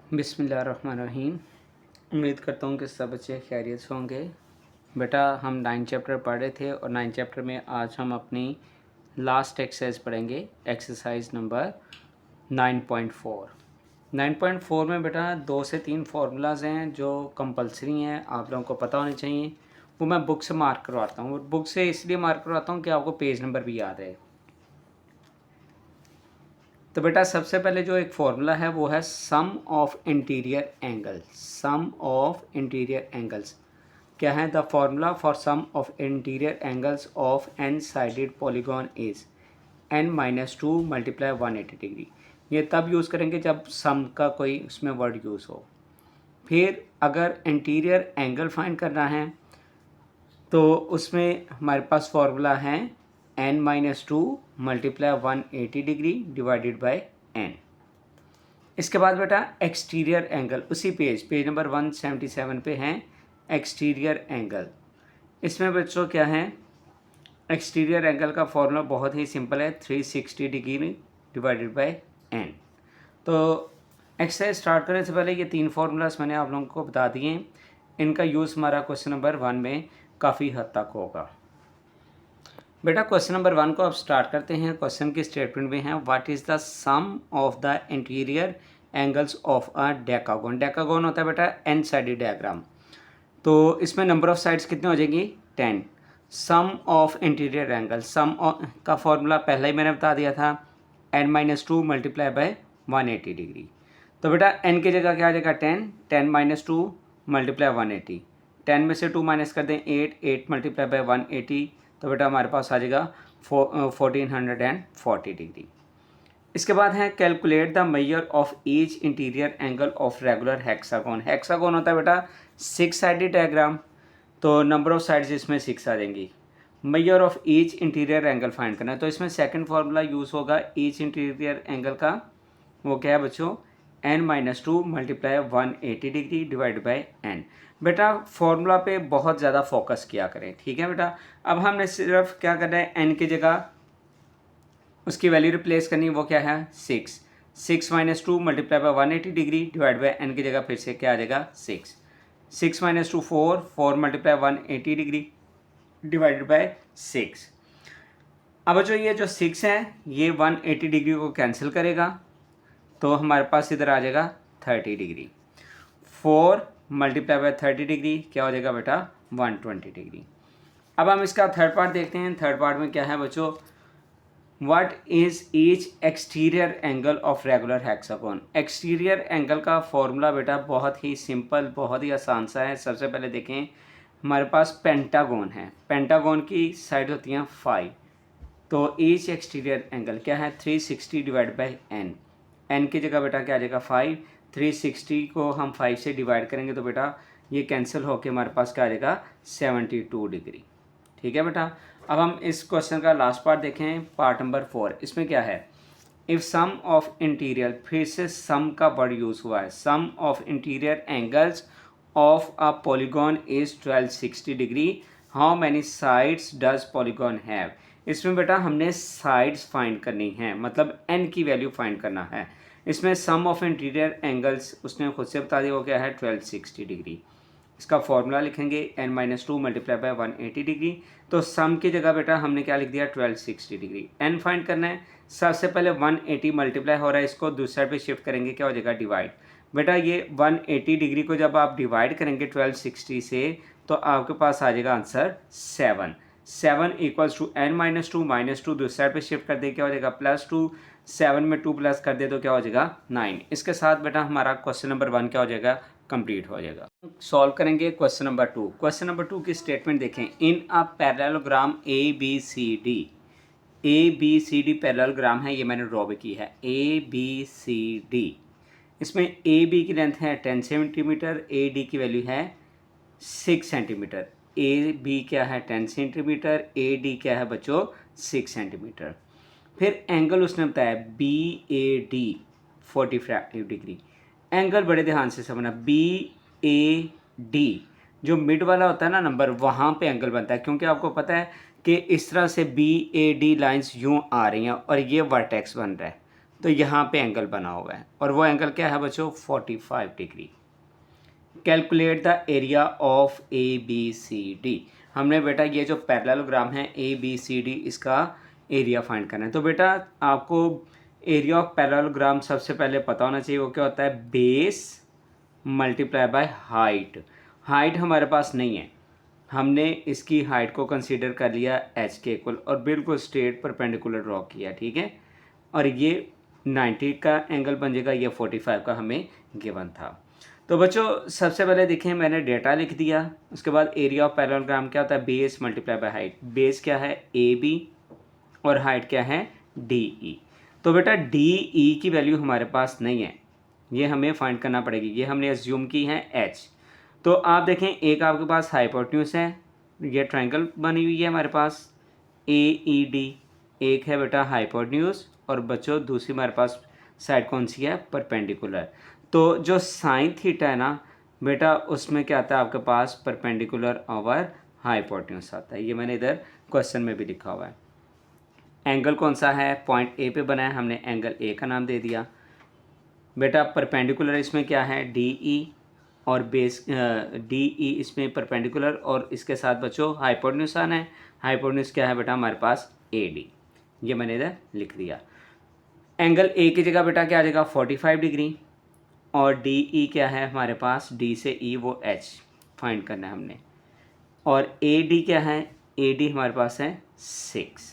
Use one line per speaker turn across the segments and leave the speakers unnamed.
बिस्मिल्लाहिर्रहमानिर्रहीम। उम्मीद करता हूँ कि सब बच्चे खैरियत से होंगे। बेटा हम 9 चैप्टर पढ़ रहे थे और 9 चैप्टर में आज हम अपनी लास्ट एक्सरसाइज पढ़ेंगे, एक्सरसाइज नंबर 9.4। 9.4 में बेटा 2 से 3 फार्मूलाज हैं जो कंपलसरी हैं, आप लोगों को पता होने चाहिए। वो मैं बुक से मार्क करवाता हूँ। बुक से इसलिए मार्क करवाता हूँ कि आपको पेज नंबर भी याद है। तो बेटा सबसे पहले जो एक फॉर्मूला है वो है sum of interior angle. Sum of interior angles क्या है? The formula for sum of interior angles of n sided polygon is n-2 multiply 180 degree. ये तब यूज़ करेंगे जब सम का कोई उसमें वर्ड यूज़ हो। फिर अगर इंटीरियर एंगल फाइंड करना है तो उसमें हमारे पास फॉर्मूला है n-2 multiply 180 degree divided by n। इसके बाद बेटा एक्सटीरियर एंगल उसी पेज नंबर 177 पे हैं एक्सटीरियर एंगल। इसमें बच्चों क्या है? एक्सटीरियर एंगल का फॉर्मूला बहुत ही सिंपल है, 360 डिग्री डिवाइडेड बाय n। तो एक्सरसाइज स्टार्ट करने से पहले ये 3 फार्मूलाज मैंने आप लोगों को बता दिए। इनका यूज़ हमारा क्वेश्चन नंबर 1 में काफ़ी हद तक होगा। बेटा क्वेश्चन नंबर 1 को अब स्टार्ट करते हैं। क्वेश्चन की स्टेटमेंट में है what is the sum of the interior angles of a decagon. Decagon होता है बेटा एन साइडेड डायग्राम। तो इसमें नंबर ऑफ साइड्स कितने हो जाएंगी? 10। सम ऑफ इंटीरियर एंगल, सम का फॉर्मूला पहले ही मैंने बता दिया था, n-2 मल्टीप्लाई बाय 180 डिग्री। तो बेटा n की जगह क्या आ जाएगा? 10। 10-2 मल्टीप्लाई 180। 10 में से 2 माइनस कर दें 8। 8 मल्टीप्लाई बाय 180 तो बेटा हमारे पास आ जाएगा 1440 डिग्री। इसके बाद है calculate the measure of each interior angle of regular hexagon. Hexagon होता है बेटा 6 साइडेड डायग्राम, तो नंबर ऑफ साइड्स इसमें 6 आ जाएंगी। Measure of each interior angle find करना है, तो इसमें सेकंड फार्मूला यूज़ होगा ईच इंटीरियर एंगल का। वो क्या है बच्चों? n-2 multiply 180 degree divide by n। बेटा फॉर्मूला पे बहुत ज़्यादा फोकस किया करें, ठीक है बेटा। अब हमने सिर्फ क्या करना है, n की जगह उसकी वैल्यू रिप्लेस करनी है, वो क्या है? 6। 6-2 multiply by 180 degree divide by n की जगह फिर से क्या आ जाएगा? 6। 6-2 4। 4 मल्टीप्लाई 180 डिग्री डिवाइडेड बाय 6। अब जो ये जो 6 है ये 180 डिग्री को कैंसिल करेगा, तो हमारे पास इधर आ जाएगा 30 डिग्री। 4 मल्टीप्लाई बाय 30 डिग्री क्या हो जाएगा बेटा? 120 डिग्री। अब हम इसका थर्ड पार्ट देखते हैं। थर्ड पार्ट में क्या है बच्चों? What is each exterior angle of regular hexagon. Exterior angle का फॉर्मूला बेटा बहुत ही सिंपल, बहुत ही आसान सा है। सबसे पहले देखें, हमारे पास पेंटागोन है, पेंटागोन की साइड होती हैं 5, तो ईच एक्सटीरियर एंगल क्या है? 360 डिवाइड बाई एन। एन की जगह बेटा क्या आ जाएगा? 5। 360 को हम 5 से डिवाइड करेंगे तो बेटा ये कैंसिल होके हमारे पास क्या आ जाएगा? 72 डिग्री। ठीक है बेटा। अब हम इस क्वेश्चन का लास्ट पार्ट देखें, पार्ट नंबर 4। इसमें क्या है? इफ़ सम ऑफ इंटीरियर, फिर से सम का वर्ड यूज़ हुआ है, sum of interior angles of a polygon is 1260 degree, how many sides does polygon have. इसमें बेटा हमने साइड्स फाइंड करनी है, मतलब n की वैल्यू फाइंड करना है। इसमें सम ऑफ इंटीरियर एंगल्स उसने खुद से बता दिया वो क्या है? 1260 डिग्री। इसका फॉर्मूला लिखेंगे n-2 मल्टीप्लाई बाय 180 डिग्री। तो सम की जगह बेटा हमने क्या लिख दिया? 1260 डिग्री। n फाइंड करना है, सबसे पहले 180 मल्टीप्लाई हो रहा है, इसको दूसरी साइड पे शिफ्ट करेंगे, क्या हो जाएगा? डिवाइड। बेटा ये 180 डिग्री को जब आप डिवाइड करेंगे 1260 से तो आपके पास आ जाएगा आंसर 7। 7 इक्वल्स टू n-2 -2 दूसरी साइड पे शिफ्ट कर दे, क्या हो जाएगा? +2। 7 में 2 प्लस कर दे तो क्या हो जाएगा? 9। इसके साथ बेटा हमारा क्वेश्चन नंबर 1 क्या हो जाएगा? कंप्लीट हो जाएगा। सॉल्व करेंगे क्वेश्चन नंबर 2। क्वेश्चन नंबर 2 की स्टेटमेंट देखें, in a parallelogram ABCD। ABCD parallelogram है, ये मैंने ड्रॉ भी की है, ABCD। इसमें AB की लेंथ है 10 सेंटीमीटर, AD की वैल्यू है 6 सेंटीमीटर। AB क्या है? 10 सेंटीमीटर, AD क्या है बच्चों? 6 सेंटीमीटर। फिर एंगल उसने बताया BAD 45 डिग्री। एंगल बड़े ध्यान से समझना, BAD जो मिड वाला होता है ना नंबर, वहाँ पे एंगल बनता है, क्योंकि आपको पता है कि इस तरह से BAD लाइंस यूँ आ रही हैं और ये वर्टेक्स बन रहा है, तो यहाँ पे एंगल बना हुआ है और वो एंगल क्या है बच्चों 45 degree. Calculate the area of A B C D. हमने बेटा ये जो पैरेललोग्राम है ए बी सी डी इसका एरिया फाइंड करना है। तो बेटा आपको एरिया ऑफ पैरेललोग्राम सबसे पहले पता होना चाहिए, वो क्या होता है base multiply by height. Height हमारे पास नहीं है, हमने इसकी हाइट को कंसीडर कर लिया एच के इक्वल और बिल्कुल स्ट्रेट परपेंडिकुलर ड्रॉ किया, ठीक है। और ये 90 का एंगल बन जाएगा, ये 45 का हमें गिवन था। तो बच्चों सबसे पहले देखें मैंने डेटा लिख दिया, उसके बाद एरिया ऑफ पैरेललोग्राम क्या होता है base multiply by height. Base क्या है ए बी और हाइट क्या है डी ई। तो बेटा डी ई की वैल्यू हमारे पास नहीं है, ये हमें फाइंड करना पड़ेगी, ये हमने एज्यूम की है एच। तो आप देखें एक आपके पास हाइपोटेन्यूज है, ये ट्रायंगल बनी हुई है हमारे पास ए ई डी, एक है बेटा हाइपोटेन्यूज और बच्चों दूसरी हमारे पास साइड कौन सी है परपेंडिकुलर। तो जो साइन थीटा है ना बेटा उसमें क्या आता है आपके पास परपेंडिकुलर ओवर हाइपोटेन्यूज आता है, ये मैंने इधर क्वेश्चन में भी लिखा हुआ है। एंगल कौन सा है पॉइंट ए पे बना है, हमने एंगल ए का नाम दे दिया। बेटा परपेंडिकुलर इसमें क्या है डी ई और बेस डी ई इसमें परपेंडिकुलर और इसके साथ बच्चों हाइपोटेन्यूज आना है। हाइपोटेन्यूज क्या है बेटा हमारे पास ए डी, ये मैंने इधर लिख दिया। एंगल ए की जगह बेटा क्या आ जाएगा 45 डिग्री और डी ई क्या है हमारे पास डी से ई वो एच फाइंड करना है हमने। और ए डी क्या है ए डी हमारे पास है 6।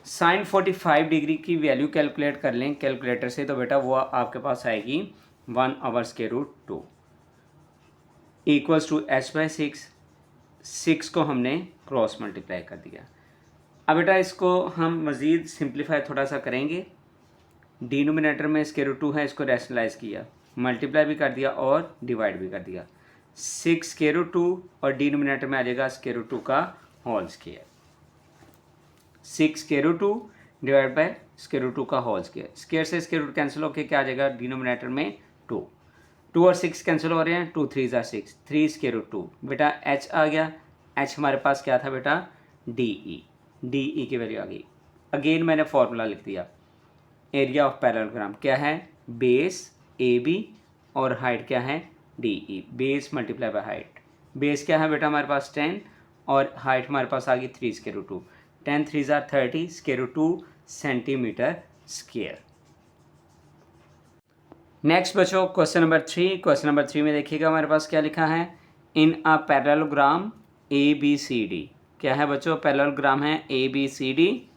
साइन 45 डिग्री की वैल्यू कैलकुलेट कर लें कैलकुलेटर से, तो बेटा वो आपके पास आएगी 1/√2 इक्वल्स टू एच बाई 6 को हमने क्रॉस मल्टीप्लाई कर दिया। अब बेटा इसको हम मज़ीद सिंप्लीफाई थोड़ा सा करेंगे। डिनोमिनेटर में √2 है, इसको रैशनलाइज किया, मल्टीप्लाई भी कर दिया और डिवाइड भी कर दिया। 6√2 और डिनोमिनेटर में आ जाएगा √2 का होल स्क्वायर। 6√2 डिवाइड बाय √2 का होल स्क्वायर। स्क्वायर से √2 कैंसिल होकर क्या आ जाएगा डिनोमिनेटर में 2 और 6 कैंसिल हो रहे हैं, 2 3 ज़ा 6, 3√2 बेटा h आ गया। h हमारे पास क्या था बेटा डी ई की वैल्यू आ गई। अगेन मैंने फॉर्मूला लिख दिया, एरिया ऑफ पैरेललोग्राम क्या है बेस ए बी और हाइट क्या है D E, base multiply by height. Base क्या है बेटा हमारे पास 10 और हाइट हमारे पास आ गई 3√2, 10 3 ज़ा 30 √2 सेंटीमीटर स्क्वायर। नेक्स्ट बच्चों क्वेश्चन नंबर 3। क्वेश्चन नंबर 3 में देखिएगा हमारे पास क्या लिखा है in a parallelogram A B C D. क्या है बच्चों पैरेललोग्राम है ए बी सी डी,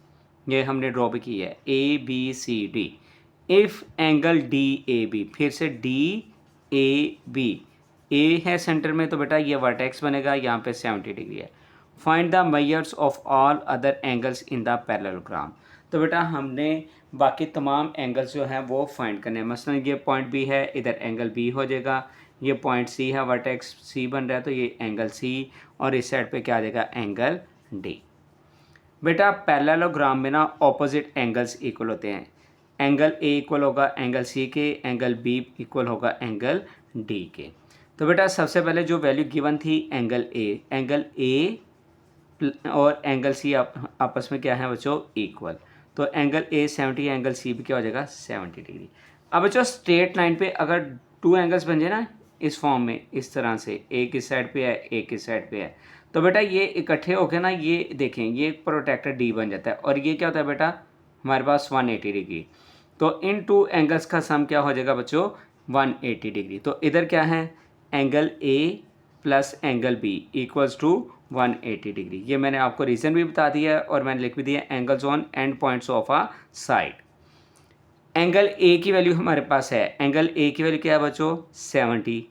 ये हमने ड्रॉ भी की है A B C D. If angle D A B, फिर से डी ए बी, ए है सेंटर में तो बेटा ये वर्टेक्स बनेगा, यहाँ पे 70 डिग्री है। Find the measures of all other angles in the parallelogram. तो बेटा हमने बाकी तमाम एंगल्स जो हैं वो फाइंड करने हैं। मसलन ये पॉइंट बी है, इधर एंगल बी हो जाएगा, ये पॉइंट सी है, वर्टेक्स सी बन रहा है तो ये एंगल सी और इस साइड पे क्या आ जाएगा एंगल डी। बेटा पैरेललोग्राम में ना ऑपोजिट एंगल्स इक्वल होते हैं, एंगल ए इक्वल होगा एंगल सी के, एंगल बी इक्वल होगा एंगल डी के। तो बेटा सबसे पहले जो वैल्यू गिवन थी एंगल ए और एंगल सी आपस में क्या है बच्चों इक्वल, तो एंगल ए 70 एंगल सी भी क्या हो जाएगा 70 डिग्री। अब बच्चों स्ट्रेट लाइन पे अगर 2 एंगल्स बन जाए ना इस फॉर्म में, इस तरह से एक इस साइड पे है एक इस साइड पे है, तो बेटा ये इकट्ठे होके ना ये देखें ये प्रोटेक्टर डी बन जाता है और ये क्या होता है बेटा हमारे पास 180 डिग्री। तो इन 2 एंगल्स का सम क्या हो जाएगा बच्चों 180 डिग्री। तो इधर क्या है angle A plus angle B equals to 180 degree. ये मैंने आपको रीज़न भी बता दिया है और मैंने लिख भी दिया angles on and points of a side. Angle A की वैल्यू हमारे पास है, एंगल ए की वैल्यू क्या है बच्चों 70,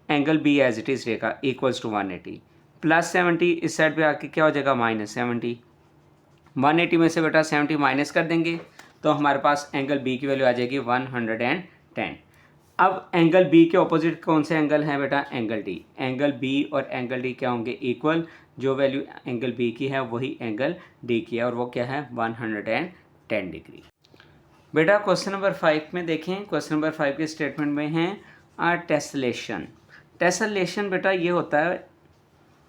angle B as it is रहेगा इक्वल्स टू 180, प्लस 70 इस साइड पे आके क्या हो जाएगा -70। 180 में से बेटा 70 माइनस कर देंगे तो हमारे पास एंगल बी की वैल्यू आ जाएगी 110। अब एंगल बी के ऑपोजिट कौन से एंगल हैं बेटा एंगल डी। एंगल बी और एंगल डी क्या होंगे इक्वल, जो वैल्यू एंगल बी की है वही एंगल डी की है और वो क्या है 110 डिग्री। बेटा क्वेश्चन नंबर 5 में देखें, क्वेश्चन नंबर 5 के स्टेटमेंट में है टेसलेशन। टेसलेशन बेटा ये होता है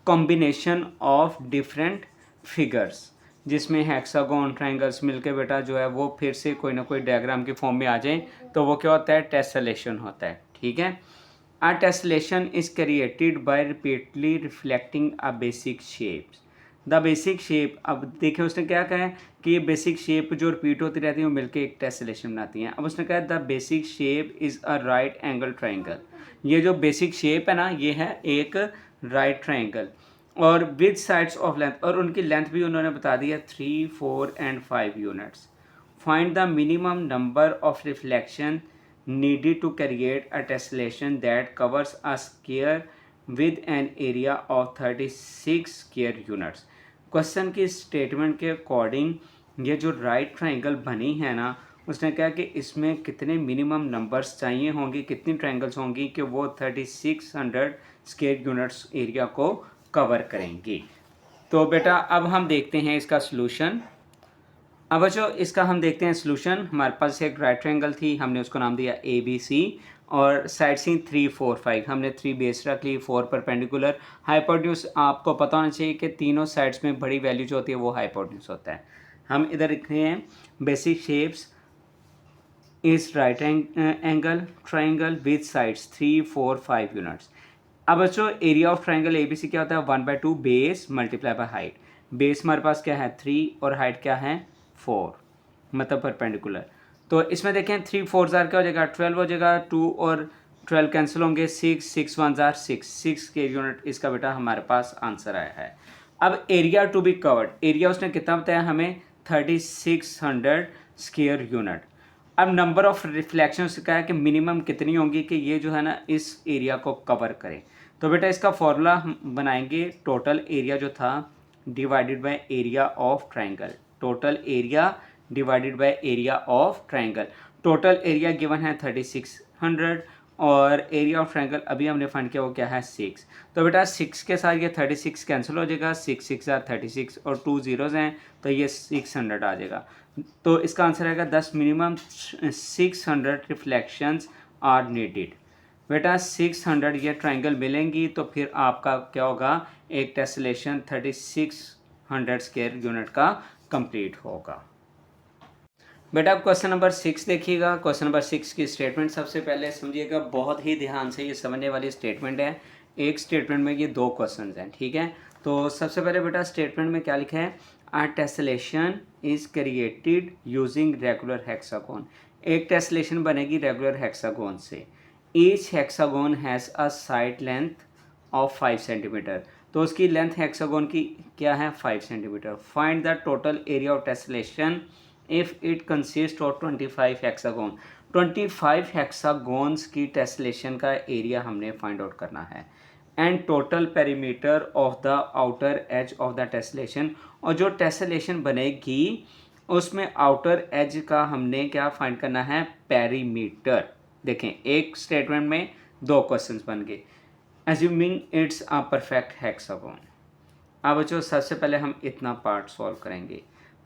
कॉम्बिनेशन ऑफ डिफरेंट फिगर्स। जिसमें हेक्सागोन ट्रायंगल्स मिलके बेटा जो है वो फिर से कोई ना कोई डायग्राम की फॉर्म में आ जाए तो वो क्या होता है, टेसलेशन होता है। ठीक है, A tessellation is created by repeatedly reflecting a basic shapes. The basic shape, अब देखिए उसने क्या कहा है कि ये बेसिक शेप जो रिपीट होती रहती है वो मिलके एक टेसलेशन बनाती हैं। अब उसने कहा the basic shape is a right angle triangle. ये जो बेसिक शेप है ना, ये है एक राइट ट्राइंगल और विद साइड्स ऑफ लेंथ, और उनकी लेंथ भी उन्होंने बता दी है 3, 4 and 5 units. Find the minimum number of reflection needed to create a tessellation that covers a square with an area of 36 square units. Question की statement के according ये जो राइट ट्राइंगल बनी है ना, उसने कहा कि इसमें कितने मिनिमम नंबर्स चाहिए होंगे, कितनी ट्राइंगल्स होंगी कि वो 3600 स्क्वायर यूनिट्स एरिया को कवर करेंगी। तो बेटा अब हम देखते हैं इसका सॉल्यूशन। अब बच्चों इसका हम देखते हैं सॉल्यूशन। हमारे पास एक राइट ट्रायंगल थी, हमने उसको नाम दिया ABC और साइड सी 3, 4, 5, हमने 3 बेस रख ली, 4 परपेंडिकुलर। हाइपोटेन्यूज आपको पता होना चाहिए कि तीनों साइड्स में बड़ी वैल्यू जो होती है वो हाइपोटेन्यूज होता है। हम इधर लिख रहे हैं basic shapes is right angle triangle with sides 3, 4, 5 units. अब बच्चों एरिया ऑफ ट्राइंगल ABC क्या होता है, 1/2 base multiply by height. Base हमारे पास क्या है 3 और हाइट क्या है 4, मतलब परपेंडिकुलर। तो इसमें देखें 3 4 जार क्या हो जाएगा 12 हो जाएगा, 2 और 12 कैंसिल होंगे, 6 6 1 जार 6 के यूनिट इसका बेटा हमारे पास आंसर आया है। अब area to be covered, area उसने कितना बताया हमें 3600 स्क्वायर यूनिट। अब नंबर ऑफ रिफ्लेक्शन से कहा है कि मिनिमम कितनी होंगी कि ये जो है ना इस एरिया को कवर करें। तो बेटा इसका फॉर्मूला हम बनाएंगे, टोटल एरिया जो था divided by area of triangle, total area divided by area of triangle. Total area given है 3600 और एरिया ऑफ ट्राइंगल अभी हमने फाइंड किया वो क्या है 6। तो बेटा 6 के साथ ये 36 कैंसिल हो जाएगा, 6 6 36 और 2 जीरोज़ हैं तो ये 600 आ जाएगा। तो इसका आंसर आएगा 10 मिनिमम 600 रिफ्लेक्शंस आर नीडेड। बेटा 600 ये ट्राइंगल मिलेंगी तो फिर आपका क्या होगा, एक टेसलेशन 3600 स्क्वायर यूनिट का कंप्लीट होगा। बेटा अब क्वेश्चन नंबर 6 देखिएगा। क्वेश्चन नंबर 6 की स्टेटमेंट सबसे पहले समझिएगा, बहुत ही ध्यान से ये समझने वाली स्टेटमेंट है। एक स्टेटमेंट में ये 2 क्वेश्चन हैं, ठीक है। तो सबसे पहले बेटा स्टेटमेंट में क्या लिखा है, a tessellation is created using regular hexagon. एक टेसलेशन बनेगी रेगुलर हेक्सागोन से। Each hexagon has a side length of 5 centimetre. तो उसकी लेंथ हेक्सागोन की क्या है 5 centimetre. Find the total area of tessellation if it consist of 25 hexagon. 25 hexagons की tessellation का एरिया हमने फाइंड आउट करना है। And total perimeter of the outer edge of the tessellation, और जो टेसलेशन बनेगी उसमें आउटर एज का हमने क्या फाइंड करना है, पेरीमीटर। देखें एक स्टेटमेंट में 2 क्वेश्चंस बन गए। Assuming it's a perfect hexagon. अब बच्चों सबसे पहले हम इतना पार्ट सॉल्व करेंगे।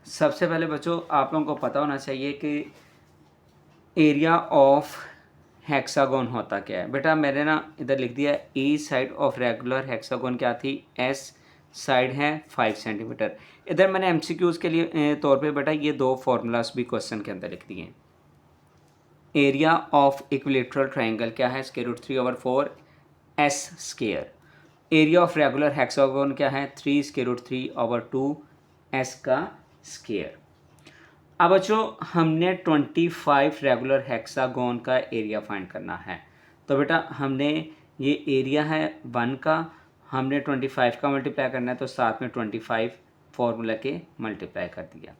सबसे पहले बच्चों आप लोगों को पता होना चाहिए कि एरिया ऑफ हेक्सागोन होता क्या है। बेटा मैंने ना इधर लिख दिया ई साइड ऑफ रेगुलर हेक्सागोन क्या थी, एस साइड है 5 सेंटीमीटर। इधर मैंने एमसीक्यूज़ के लिए तौर पे बेटा ये 2 फार्मूलाज भी क्वेश्चन के अंदर लिख दिए। एरिया ऑफ इक्विलेटरल ट्राइंगल क्या है, √3/4 S square. Area of regular hexagon क्या है 3√3/2 एस का स्क्वायर। अब बच्चों हमने 25 रेगुलर हेक्सागोन का एरिया फाइंड करना है। तो बेटा हमने ये एरिया है 1 का, हमने 25 का मल्टीप्लाई करना है तो साथ में 25 फॉर्मूला के मल्टीप्लाई कर दिया।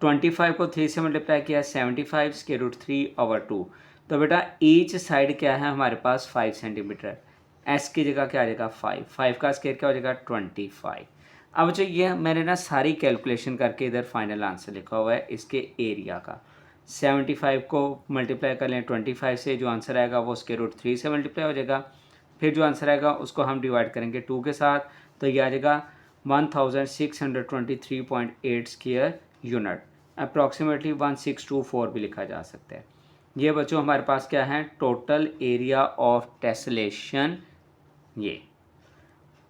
25 को 3 से मल्टीप्लाई किया 75 √3/2। तो बेटा ईच साइड क्या है हमारे पास 5 सेंटीमीटर, एस की जगह क्या आ जाएगा 5 का स्क्वायर क्या हो जाएगा 25। अब जो ये मैंने ना सारी कैलकुलेशन करके इधर फाइनल आंसर लिखा हुआ है इसके एरिया का। 75 को मल्टीप्लाई कर लें 25 से, जो आंसर आएगा वो √3 से मल्टीप्लाई हो जाएगा। फिर जो आंसर आएगा उसको हम डिवाइड करेंगे 2 के साथ, तो ये आ जाएगा 1623.8 स्क्वायर यूनिट, अप्रॉक्सीमेटली 1624 भी लिखा जा सकता है। ये बच्चों हमारे पास क्या है, टोटल एरिया ऑफ टेसलेशन ये।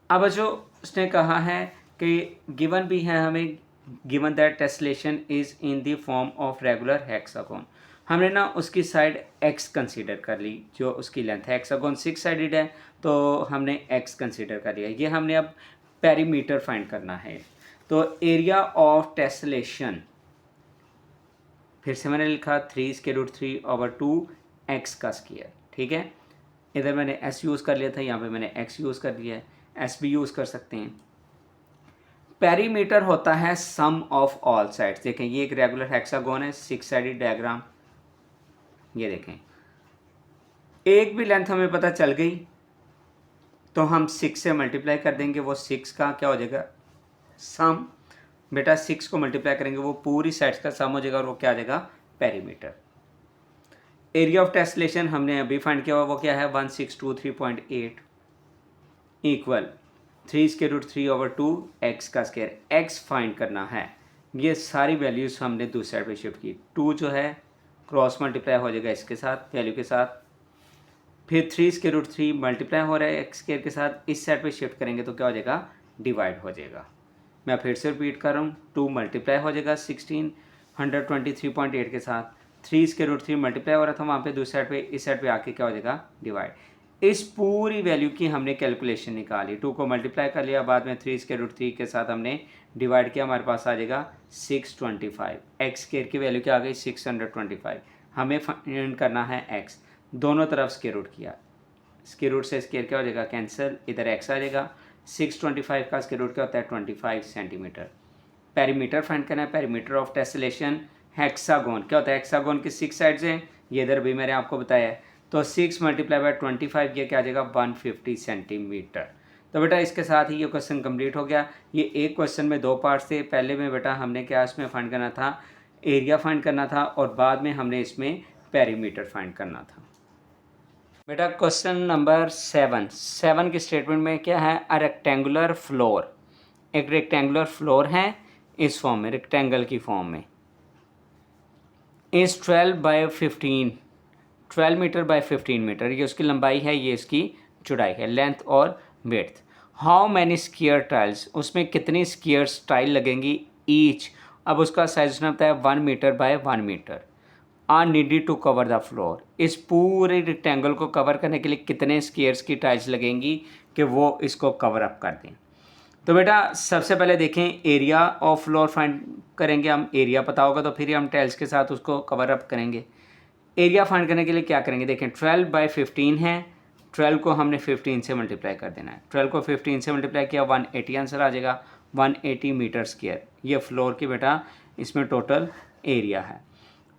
अब बच्चों उसने कहा है कि गिवन भी है हमें, given that tessellation is in the form of regular hexagon. हमने ना उसकी साइड x कंसीडर कर ली, जो उसकी लेंथ है। हेक्सागोन 6 साइडेड है तो हमने x कंसीडर कर लिया। ये हमने अब पेरीमीटर फाइंड करना है। तो एरिया ऑफ टेस्लेशन, फिर से मैंने लिखा 3√3/2 x का स्क्वायर, ठीक है। इधर मैंने s यूज़ कर लिया था, यहाँ पे मैंने x यूज़ कर लिया है, s भी यूज़ कर सकते हैं। पेरीमीटर होता है सम ऑफ ऑल साइड्स। देखें ये एक रेगुलर हेक्सागोन है, 6 साइडेड डायग्राम। ये देखें, एक भी लेंथ हमें पता चल गई तो हम 6 से मल्टीप्लाई कर देंगे, वो 6 का क्या हो जाएगा, सम। बेटा 6 को मल्टीप्लाई करेंगे वो पूरी साइड्स का सम हो जाएगा और वो क्या आ जाएगा, पेरीमीटर। एरिया ऑफ टेस्लेशन हमने अभी फाइंड किया हुआ, वो क्या है 1623.8 इक्वल 3√3/2 x का स्क्वायर। x फाइंड करना है। ये सारी वैल्यूज़ हमने दूसरी साइड पे शिफ्ट की। 2 जो है क्रॉस मल्टीप्लाई हो जाएगा इसके साथ, वैल्यू के साथ। फिर 3√3 मल्टीप्लाई हो रहा है x स्क्वायर के साथ, इस साइड पे शिफ्ट करेंगे तो क्या हो जाएगा, डिवाइड हो जाएगा। मैं फिर से रिपीट कर रहा हूँ, 2 मल्टीप्लाई हो जाएगा 1623.8 के साथ, 3√3 मल्टीप्लाई हो रहा था वहाँ पे दूसरी साइड पे, इस साइड पे आके क्या हो जाएगा, डिवाइड। इस पूरी वैल्यू की हमने कैलकुलेशन निकाली, 2 को मल्टीप्लाई कर लिया, बाद में 3√3 के साथ हमने डिवाइड किया, हमारे पास आ जाएगा 625। एक्स स्क्वायर की वैल्यू क्या आ गई, 625। हमें फाइंड करना है x, दोनों तरफ स्क्वायर रूट किया, स्क्वायर रूट से स्क्वायर क्या हो जाएगा, कैंसिल, इधर x आ जाएगा। 625 का स्क्वायर रूट क्या होता है, 25 सेंटीमीटर। पेरीमीटर फाइंड करना है, पेरीमीटर ऑफ टेस्लेशन हेक्सागोन क्या होता है, हेक्सागोन की 6 साइड्स हैं, ये इधर भी मैंने आपको बताया है। तो 6 × 25 ये क्या आ जाएगा, 150 सेंटीमीटर। तो बेटा इसके साथ ही ये क्वेश्चन कंप्लीट हो गया। ये एक क्वेश्चन में 2 पार्ट्स थे। पहले में बेटा हमने क्या इसमें फाइंड करना था, एरिया फाइंड करना था, और बाद में हमने इसमें पेरीमीटर फाइंड करना था। बेटा क्वेश्चन नंबर 7 की स्टेटमेंट में क्या है, अ रेक्टेंगुलर फ्लोर, एक रेक्टेंगुलर फ्लोर है इस फॉर्म में, रेक्टेंगल की फॉर्म में, इस 12 मीटर बाय 15 मीटर, ये उसकी लंबाई है, ये इसकी चौड़ाई है, लेंथ और width. How many square tiles, उसमें कितनी स्क्वायर टाइल लगेंगी ईच। अब उसका साइज होता है 1 metre by 1 metre. Are needed to cover the floor, इस पूरे रेक्टेंगल को कवर करने के लिए कितने स्क्वायर्स की टाइल्स लगेंगी कि वो इसको कवर अप कर दें। तो बेटा सबसे पहले देखें, एरिया ऑफ फ्लोर फाइंड करेंगे हम, एरिया पता होगा तो फिर ही हम टाइल्स के साथ उसको कवर अप करेंगे। एरिया फाइंड करने के लिए क्या करेंगे, देखें 12 बाय 15 है, 12 को हमने 15 से मल्टीप्लाई कर देना है। 12 को 15 से मल्टीप्लाई किया, 180 आंसर आ जाएगा, 180 मीटर स्क्वायर। ये फ्लोर की बेटा इसमें टोटल एरिया है।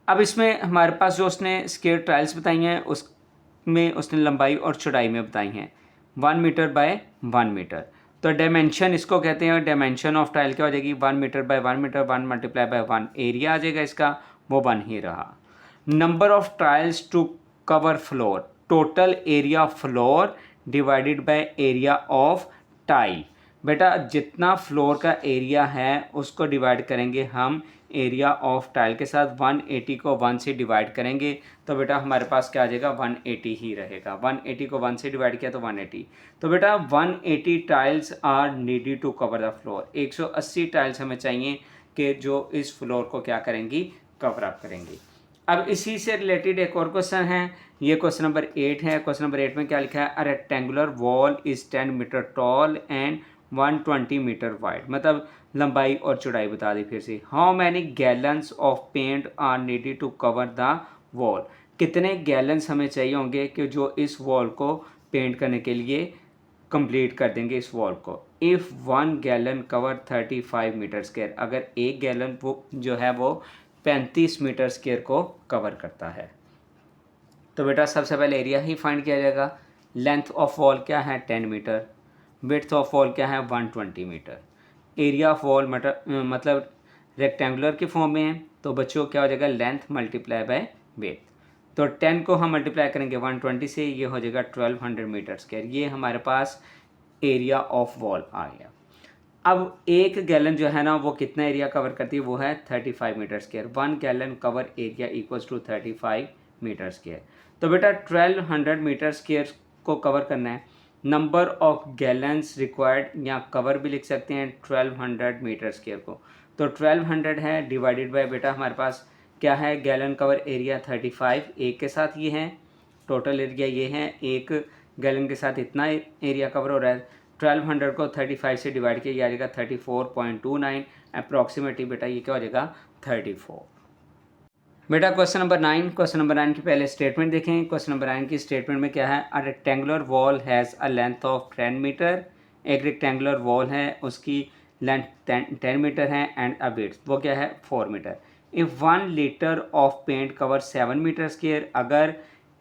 अब इसमें हमारे पास जो उसने स्क्वायर टाइल्स बताई हैं उसमें उसने लंबाई और चौड़ाई में बताई हैं 1 मीटर बाय 1 मीटर। तो डायमेंशन इसको कहते हैं, डायमेंशन ऑफ टाइल क्या हो जाएगी, 1 metre by 1 metre, 1 multiply by 1, area आ जाएगा इसका, वो 1 ही रहा। Number of tiles to cover floor, total area floor divided by area of tile. बेटा जितना फ्लोर का एरिया है उसको डिवाइड करेंगे हम एरिया ऑफ टाइल के साथ, 180 को 1 से डिवाइड करेंगे तो बेटा हमारे पास क्या आ जाएगा, 180 ही रहेगा। 180 को 1 से डिवाइड किया तो 180। तो बेटा 180 tiles are needed to cover the floor, 180 tiles हमें चाहिए कि जो इस फ्लोर को क्या करेंगी, कवर अप करेंगी। अब इसी से रिलेटेड एक और क्वेश्चन है, ये क्वेश्चन नंबर 8 है। क्वेश्चन नंबर 8 में क्या लिखा है, a rectangular wall is 10 metre tall and 120 metre wide, मतलब लंबाई और चौड़ाई बता दी फिर से। How many gallons of paint are needed to cover the wall, कितने गैलन्स हमें चाहिए होंगे कि जो इस वॉल को पेंट करने के लिए कंप्लीट कर देंगे इस वॉल को। If 1 gallon cover 35 metre square, अगर एक गैलन वो जो है वो 35 मीटर स्क्वायर को कवर करता है। तो बेटा सबसे पहले एरिया ही फाइंड किया जाएगा। लेंथ ऑफ वॉल क्या है 10 मीटर, विड्थ ऑफ वॉल क्या है 120 मीटर। एरिया ऑफ वॉल मतलब रेक्टेंगुलर की फॉर्म में है, तो बच्चों क्या हो जाएगा, लेंथ मल्टीप्लाई बाय विड्थ। तो 10 को हम मल्टीप्लाई करेंगे 120 से, ये हो जाएगा 1200 मीटर स्क्वायर। ये हमारे पास एरिया ऑफ वॉल आ गया। अब एक गैलन जो है ना वो कितना एरिया कवर करती है, वो है 35 metre square. 1 gallon cover area equals to 35 metre square. तो बेटा 1200 मीटर स्क्वायर को कवर करना है नंबर ऑफ गैलन्स रिक्वायर्ड, या कवर भी लिख सकते हैं 1200 मीटर स्क्वायर को। तो 1200 है डिवाइडेड बाय बेटा हमारे पास क्या है, गैलन कवर एरिया 35 एक के साथ ये है, टोटल एरिया ये है, एक गैलन के साथ इतना एरिया कवर हो रहा है। 1200 को 35 से डिवाइड किया जाएगा 34.29, अप्रॉक्सीमेटली बेटा ये क्या हो जाएगा 34। बेटा क्वेश्चन नंबर 9, क्वेश्चन नंबर 9 की पहले स्टेटमेंट देखें। क्वेश्चन नंबर 9 की स्टेटमेंट में क्या है, a rectangular wall has a length of 10 metre, एक रेक्टेंगुलर वॉल है उसकी लेंथ 10 मीटर है, एंड अ विड्थ वो क्या है 4 metre. If 1 litre of paint cover 7 metre square, अगर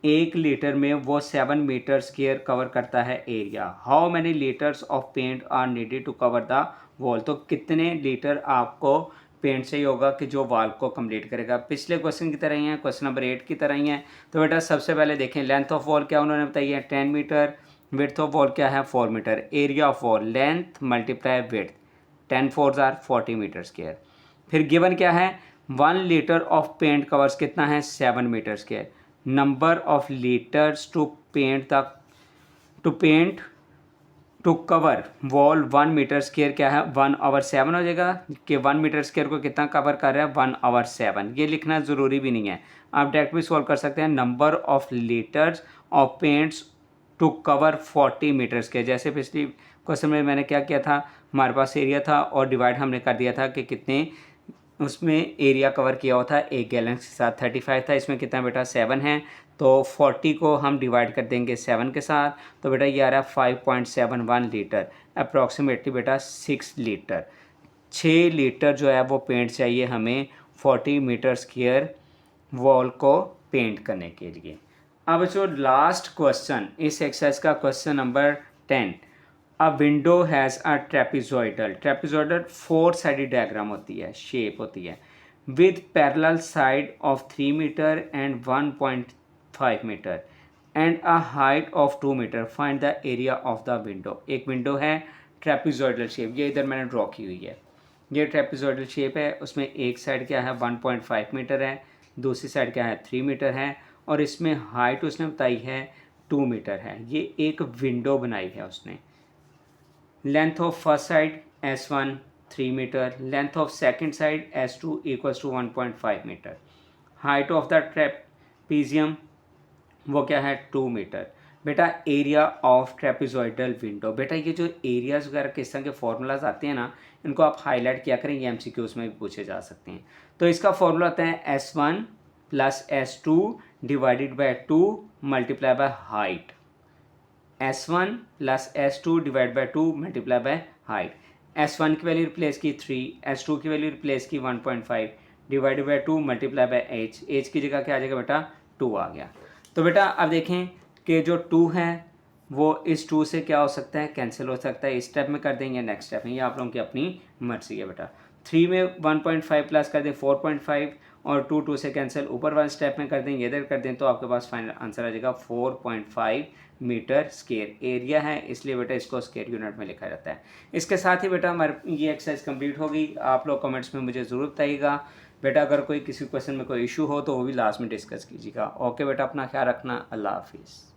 1 लीटर में वो 7 मीटर स्क्वायर कवर करता है area, how many litres of paint are needed to cover the wall, तो कितने लीटर आपको पेंट से ही होगा कि जो वॉल को कंप्लीट करेगा। पिछले क्वेश्चन की तरह ही है, क्वेश्चन नंबर 8 की तरह ही है। तो बेटा सबसे पहले देखें लेंथ ऑफ वॉल क्या उन्होंने बताई है 10 मीटर, विड्थ ऑफ वॉल क्या है 4 metre, area of wall length multiply width 10 4 are 40 metre square. फिर गिवन क्या है 1 लीटर ऑफ पेंट कवर्स कितना है 7 metre square, number of litres to paint to cover wall 1 metre square क्या है 1/7 हो जाएगा, कि 1 मीटर स्क्वायर को कितना कवर कर रहा है 1/7। ये लिखना ज़रूरी भी नहीं है, आप डायरेक्ट भी सॉल्व कर सकते हैं। Number of litres of paints to cover 40 metre square, जैसे पिछली क्वेश्चन में मैंने क्या किया था, हमारे पास एरिया था और डिवाइड हमने कर दिया था कि कितने उसमें एरिया कवर किया हुआ था, एक गैलन के साथ 35 था, इसमें कितना बेटा 7 है, तो 40 को हम डिवाइड कर देंगे 7 के साथ, तो बेटा ये आ रहा है 5.71 लीटर, अप्रॉक्सीमेटली बेटा 6 लीटर। 6 लीटर जो है वो पेंट चाहिए हमें 40 मीटर स्क्वायर वॉल को पेंट करने के लिए। अब जो लास्ट क्वेश्चन इस एक्सरसाइज का question number 10, a window has a trapezoidal, trapezoidal 4 sided diagram होती है, शेप होती है, with parallel side of 3 metre and 1.5 metre and a height of 2 metre, find the area of the window. एक window है trapezoidal shape, ये इधर मैंने draw की हुई है, ये ट्रेपिजॉइडल शेप है, उसमें एक साइड क्या है 1.5 मीटर है, दूसरी साइड क्या है 3 मीटर है, और इसमें हाइट उसने बताई है 2 मीटर है। ये एक विंडो बनाई है उसने। Length of first side S1 3 metre, length of second side S2 equals to 1.5 metre, height of the trapezium वो क्या है 2 मीटर। बेटा एरिया ऑफ ट्रेपिजॉइडल विंडो, बेटा ये जो एरियाज वगैरह किस तरह के फॉर्मूलाज आते हैं ना, इनको आप हाईलाइट किया करें, ये MCQs में भी पूछे जा सकते हैं। तो इसका फॉर्मूला होता है S1 plus S2 divided by 2 multiply by height, S1 plus S2 divide by 2 multiply by height. S1 की वैल्यू रिप्लेस की 3, S2 की वैल्यू रिप्लेस की 1.5 divided by 2 multiply by H की जगह क्या आ जाएगा बेटा 2 आ गया। तो बेटा अब देखें कि जो 2 है वो इस 2 से क्या हो सकता है कैंसिल हो सकता है, इस स्टेप में कर देंगे नेक्स्ट स्टेप में, ये आप लोगों की अपनी मर्जी है बेटा। 3 में 1.5 प्लस कर दें 4.5 और 2 से कैंसिल, ऊपर वाले स्टेप में कर दें, इधर कर दें, तो आपके पास फाइनल आंसर आ जाएगा 4.5 मीटर स्क्वायर एरिया है, इसलिए बेटा इसको स्क्वायर यूनिट में लिखा जाता है। इसके साथ ही बेटा हमारी ये एक्सरसाइज कंप्लीट होगी। आप लोग कमेंट्स में मुझे ज़रूर बताइएगा बेटा, अगर कोई किसी क्वेश्चन में कोई इशू हो तो वो भी लास्ट में डिस्कस कीजिएगा। ओके बेटा, अपना ख्याल रखना, अल्लाह हाफिज़।